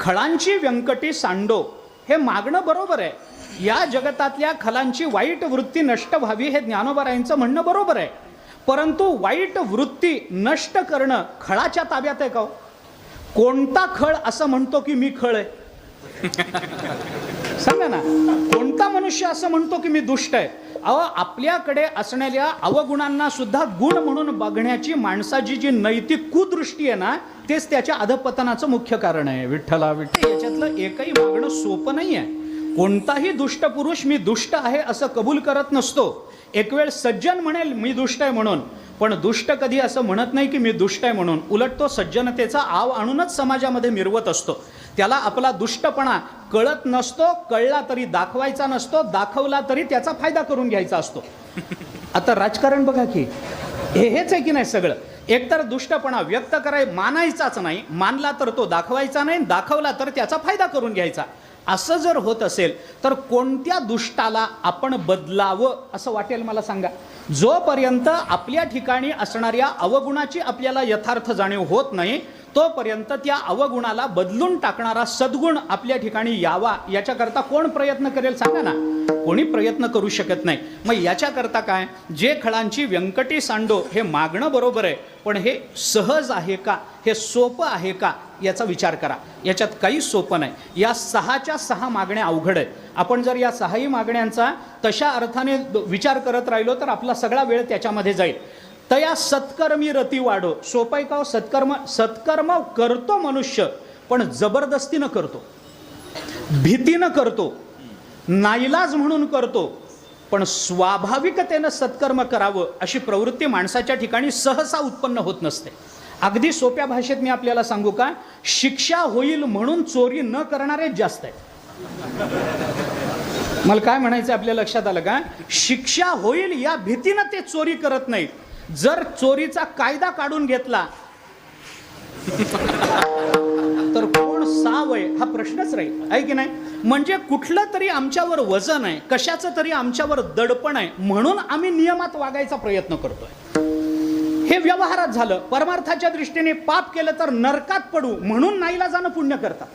खळांची व्यंकटी सांडो हे मागणं बरोबर आहे। या जगतातल्या खलांची वाईट वृत्ती नष्ट व्हावी हे ज्ञानोबारायांचं म्हणणं बरोबर आहे, परंतु वाईट वृत्ती नष्ट करणं खळाच्या ताब्यात आहे का? कोणता खळ असं म्हणतो की मी खळ आहे? सांगा ना, कोणता मनुष्य असं म्हणतो की मी दुष्ट आहे? अहो, आपल्याकडे असणाऱ्या अवगुणांना सुद्धा गुण म्हणून बघण्याची माणसाची जी नैतिक कुदृष्टी आहे ना, तेच त्याच्या अधपतनाचं मुख्य कारण आहे। विठ्ठला विठ्ठल याच्यातलं एकही मागणं सोपं नाही आहे। कोणताही दुष्ट पुरुष मी दुष्ट आहे असं कबूल करत नसतो। एक वेळ सज्जन म्हणेल मी दुष्ट आहे म्हणून, पण दुष्ट कधी असं म्हणत नाही की मी दुष्ट आहे म्हणून। उलट तो सज्जनतेचा आव आणूनच समाजामध्ये मिरवत असतो। त्याला आपला दुष्टपणा कळत नसतो, कळला तरी दाखवायचा नसतो, दाखवला तरी त्याचा फायदा करून घ्यायचा असतो। आता राजकारण बघा की हेच आहे की नाही सगळं। एकतर दुष्टपणा व्यक्त मानायचाच नाही, मानला तर तो दाखवायचा नाही, दाखवला तर त्याचा फायदा करून घ्यायचा। असं जर होत असेल तर कोणत्या दुष्टाला आपण बदलावं असं वाटेल मला सांगा? जोपर्यंत आपल्या ठिकाणी असणाऱ्या अवगुणाची आपल्याला यथार्थ जाणीव होत नाही, तोपर्यंत त्या अवगुणाला बदलून टाकणारा सद्गुण आपल्या ठिकाणी यावा याच्याकरता कोण प्रयत्न करेल सांगा ना? कोणी प्रयत्न करू शकत नाही। मग याच्याकरता काय, जे खळांची व्यंकटी सांडो हे मागणं बरोबर आहे, पण हे सहज आहे का, हे सोपं आहे का याचा विचार करा। याच्यात काही सोपं नाही। या 6च्या 6 मागण्या अवघड आहेत। आपण जर या 6ही मागण्यांचा तशा अर्थाने विचार करत राहिलो तर आपला सगळा वेळ त्याच्यामध्ये जाईल। तया सत्कर्मी रती वाढो, सोपं आहे का? सत्कर्म करतो मनुष्य, पण जबरदस्तीनं करतो, भीतीनं करतो, नाईलाज म्हणून करतो, पण स्वाभाविकतेनं सत्कर्म करावं अशी प्रवृत्ती माणसाच्या ठिकाणी सहसा उत्पन्न होत नसते। अगदी सोप्या भाषेत मी आपल्याला सांगू का, शिक्षा होईल म्हणून चोरी न करणारे जास्त आहेत। मला काय म्हणायचं आपल्या लक्षात आलं का? शिक्षा होईल या भीतीनं ते चोरी करत नाहीत। जर चोरीचा कायदा काढून घेतला तर कोण सावय हा प्रश्नच राहील, आहे की नाही? म्हणजे कुठलं तरी आमच्यावर वजन आहे, कशाचं तरी आमच्यावर दडपण आहे, म्हणून आम्ही नियमात वागायचा प्रयत्न करतोय। हे व्यवहारात झालं। परमार्थाच्या दृष्टीने पाप केलं तर नरकात पडू म्हणून नाईलाजानं पुण्य करतात।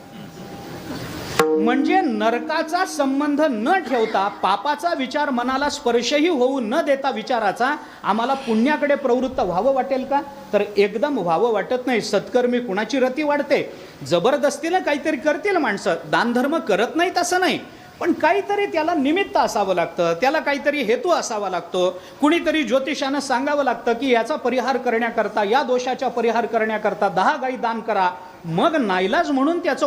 म्हणजे नरकाचा संबंध न ठेवता, पापाचा विचार मनाला स्पर्शही होऊ न देता विचाराचा आम्हाला पुण्याकडे प्रवृत्त व्हावं वाटेल का? तर एकदम व्हावं वाटत नाही। सत्कर्मी कुणाची रती वाढते? जबरदस्तीनं काहीतरी करतील माणसं, दानधर्म करत नाहीत असं नाही, पण काहीतरी त्याला निमित्त असावं लागतं, त्याला काहीतरी हेतू असावा लागतो। कुणीतरी ज्योतिषानं सांगावं लागतं की याचा परिहार करण्याकरता, या दोषाचा परिहार करण्याकरता 10 गायी दान करा, मग नाईलाज म्हणून त्याचं